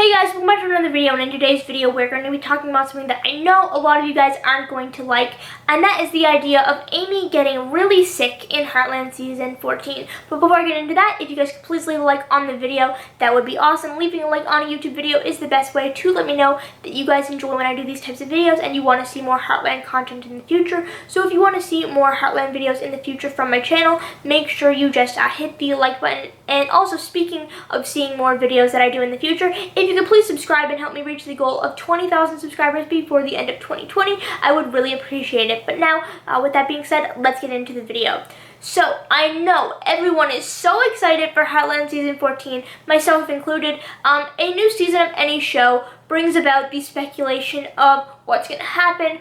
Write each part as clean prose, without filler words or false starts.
Hey guys, welcome back to another video, and in today's video we're going to be talking about something that I know a lot of you guys aren't going to like, and that is the idea of Amy getting really sick in Heartland Season 14. But before I get into that, if you guys could please leave a like on the video, that would be awesome. Leaving a like on a YouTube video is the best way to let me know that you guys enjoy when I do these types of videos and you want to see more Heartland content in the future. So if you want to see more Heartland videos in the future from my channel, make sure you just hit the like button. And also, speaking of seeing more videos that I do in the future, if you could please subscribe and help me reach the goal of 20,000 subscribers before the end of 2020, I would really appreciate it. But now, with that being said, let's get into the video. So, I know everyone is so excited for Heartland Season 14, myself included. A new season of any show brings about the speculation of what's going to happen,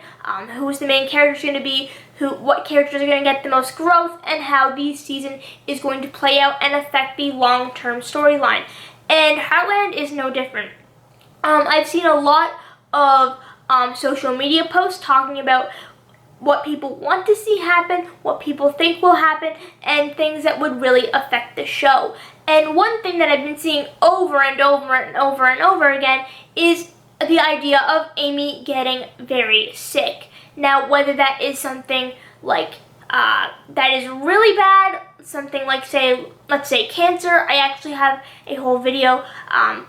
who's the main character going to be, what characters are going to get the most growth, and how the season is going to play out and affect the long-term storyline. And Heartland is no different. I've seen a lot of social media posts talking about what people want to see happen, what people think will happen, and things that would really affect the show. And one thing that I've been seeing over and over and over and over again is the idea of Amy getting very sick. Now, whether that is something like that is really bad, something like, let's say cancer. I actually have a whole video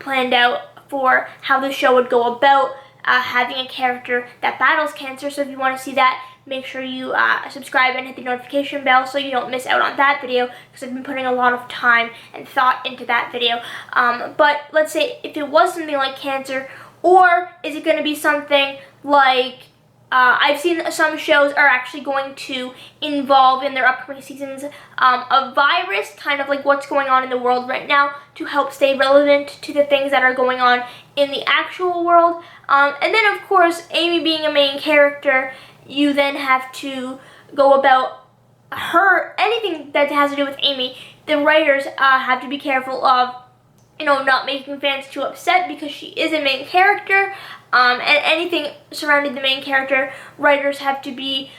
planned out for how the show would go about having a character that battles cancer. So if you want to see that, make sure you subscribe and hit the notification bell so you don't miss out on that video, because I've been putting a lot of time and thought into that video. But let's say if it was something like cancer, or is it going to be something like I've seen some shows are actually going to involve in their upcoming seasons a virus, kind of like what's going on in the world right now, to help stay relevant to the things that are going on in the actual world. And then, of course, Amy being a main character, you then have to go about anything that has to do with Amy. The writers have to be careful of, not making fans too upset, because she is a main character. And anything surrounding the main character, writers have to be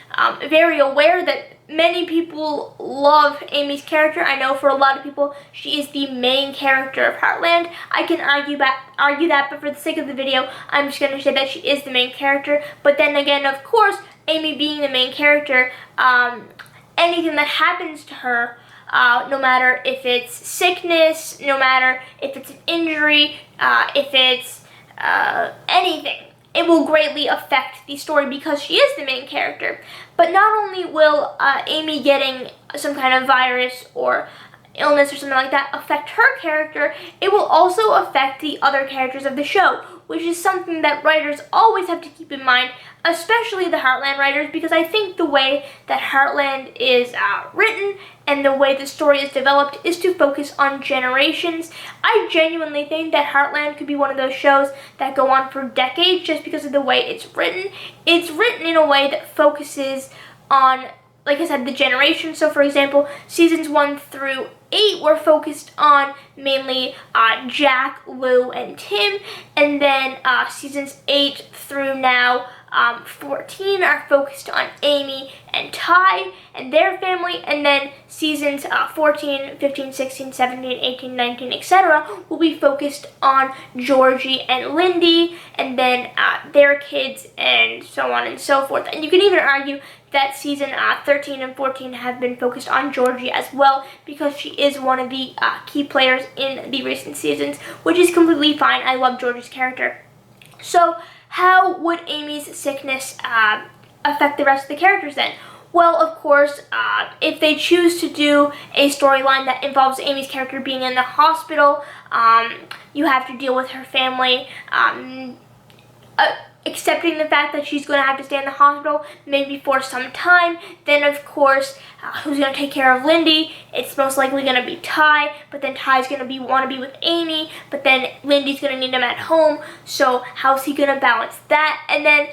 very aware that many people love Amy's character. I know for a lot of people, she is the main character of Heartland. I can argue that, but for the sake of the video, I'm just going to say that she is the main character. But then again, of course, Amy being the main character, anything that happens to her, no matter if it's sickness, no matter if it's an injury, if it's anything, it will greatly affect the story because she is the main character. But not only will Amy getting some kind of virus or illness or something like that affect her character, it will also affect the other characters of the show, which is something that writers always have to keep in mind, especially the Heartland writers, because I think the way that Heartland is written and the way the story is developed is to focus on generations. I genuinely think that Heartland could be one of those shows that go on for decades just because of the way it's written. It's written in a way that focuses on, like I said, the generation. So for example, seasons 1 through 8 were focused on mainly Jack, Lou, and Tim, and then seasons 8 through now 14 are focused on Amy and Ty and their family, and then seasons 14, 15, 16, 17, 18, 19, etc. will be focused on Georgie and Lindy, and then their kids, and so on and so forth. And you can even argue that season 13 and 14 have been focused on Georgie as well, because she is one of the key players in the recent seasons, which is completely fine. I love Georgie's character. So how would Amy's sickness affect the rest of the characters then? Well, of course, if they choose to do a storyline that involves Amy's character being in the hospital, you have to deal with her family accepting the fact that she's going to have to stay in the hospital maybe for some time. Then, of course, who's going to take care of Lindy? It's most likely going to be Ty, but then Ty's going to want to be with Amy, but then Lindy's going to need him at home, so how's he going to balance that? And then,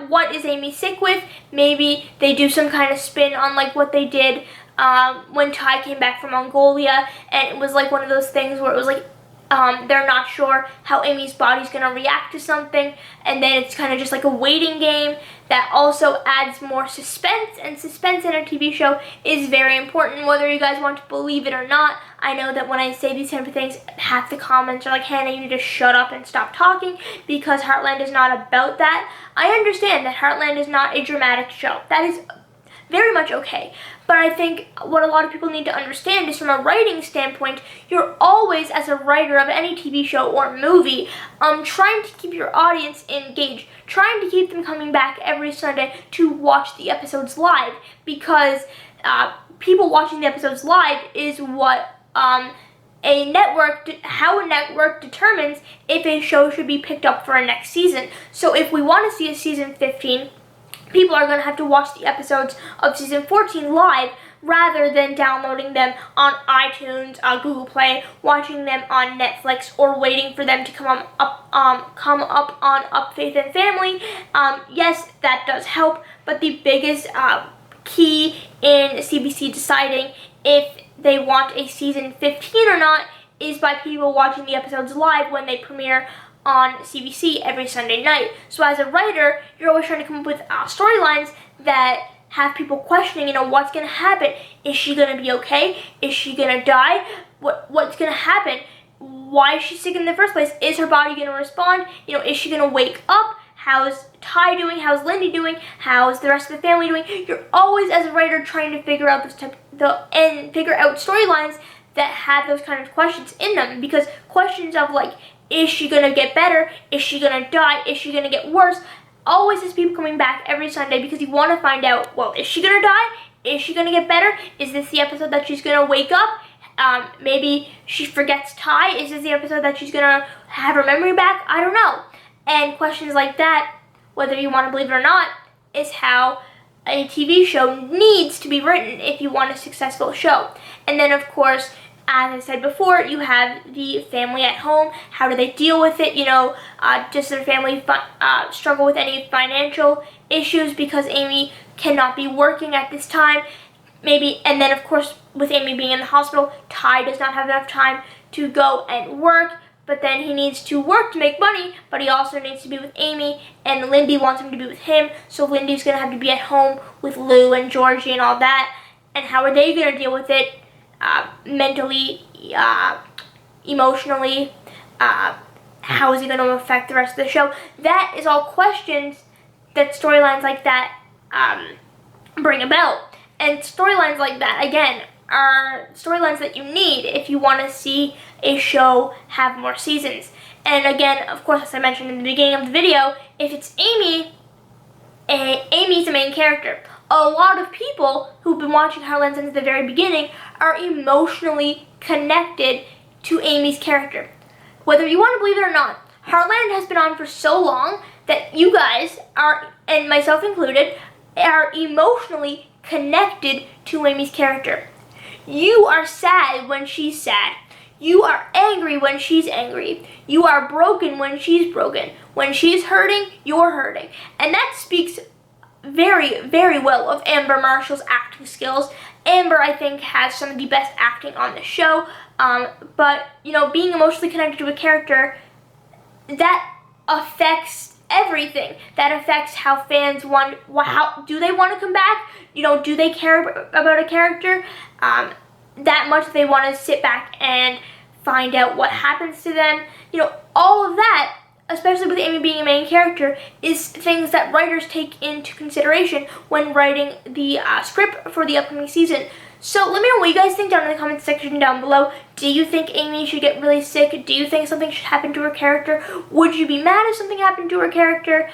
what is Amy sick with? Maybe they do some kind of spin on like what they did when Ty came back from Mongolia, and it was like one of those things where it was like They're not sure how Amy's body's going to react to something, and then it's kind of just like a waiting game that also adds more suspense, and suspense in a TV show is very important, whether you guys want to believe it or not. I know that when I say these type of things, half the comments are like, Hannah, you need to shut up and stop talking, because Heartland is not about that. I understand that Heartland is not a dramatic show. That is very much okay. But I think what a lot of people need to understand is, from a writing standpoint, you're always, as a writer of any TV show or movie, trying to keep your audience engaged, trying to keep them coming back every Sunday to watch the episodes live, because people watching the episodes live is what how a network determines if a show should be picked up for a next season. So if we want to see a season 15, people are going to have to watch the episodes of season 14 live, rather than downloading them on iTunes, Google Play, watching them on Netflix, or waiting for them to come up on Up Faith and Family. Yes, that does help, but the biggest key in CBC deciding if they want a season 15 or not is by people watching the episodes live when they premiere on CBC every Sunday night. So as a writer, you're always trying to come up with storylines that have people questioning, what's going to happen? Is she going to be okay? Is she going to die? What's going to happen? Why is she sick in the first place? Is her body going to respond? Is she going to wake up? How's Ty doing? How's Lindy doing? How's the rest of the family doing? You're always, as a writer, trying to figure out figure out storylines that have those kind of questions in them, because questions of like, is she going to get better? Is she going to die? Is she going to get worse? Always has people coming back every Sunday, because you want to find out, well, is she going to die? Is she going to get better? Is this the episode that she's going to wake up? Maybe she forgets Ty. Is this the episode that she's going to have her memory back? I don't know. And questions like that, whether you want to believe it or not, is how a TV show needs to be written if you want a successful show. And then, of course, as I said before, you have the family at home. How do they deal with it? Does their family struggle with any financial issues because Amy cannot be working at this time? Maybe, and then of course, with Amy being in the hospital, Ty does not have enough time to go and work, but then he needs to work to make money, but he also needs to be with Amy, and Lindy wants him to be with him, so Lindy's going to have to be at home with Lou and Georgie and all that. And how are they going to deal with it? Mentally, emotionally, how is it going to affect the rest of the show? That is all questions that storylines like that bring about. And storylines like that, again, are storylines that you need if you want to see a show have more seasons. And again, of course, as I mentioned in the beginning of the video, if it's Amy, Amy's the main character. A lot of people who've been watching Heartland since the very beginning are emotionally connected to Amy's character. Whether you want to believe it or not, Heartland has been on for so long that you guys are, and myself included, are emotionally connected to Amy's character. You are sad when she's sad. You are angry when she's angry. You are broken when she's broken. When she's hurting, you're hurting. And that speaks very, very well of Amber Marshall's acting skills. Amber, I think, has some of the best acting on the show. But, being emotionally connected to a character, that affects everything. That affects how fans want, how do they want to come back? Do they care about a character that much that they want to sit back and find out what happens to them? All of that, especially with Amy being a main character, is things that writers take into consideration when writing the script for the upcoming season. So let me know what you guys think down in the comments section down below. Do you think Amy should get really sick? Do you think something should happen to her character? Would you be mad if something happened to her character?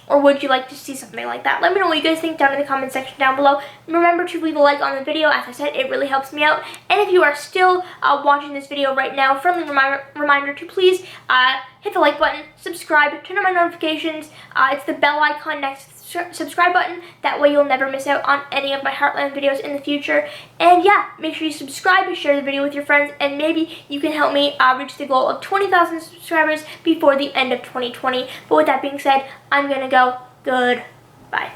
Or would you like to see something like that? Let me know what you guys think down in the comment section down below. Remember to leave a like on the video. As I said, it really helps me out. And if you are still watching this video right now, friendly reminder to please hit the like button, subscribe, turn on my notifications. It's the bell icon next to the subscribe button. That way you'll never miss out on any of my Heartland videos in the future. And yeah, make sure you subscribe, share the video with your friends, and maybe you can help me reach the goal of 20,000 subscribers before the end of 2020. But with that being said, I'm gonna go. Goodbye.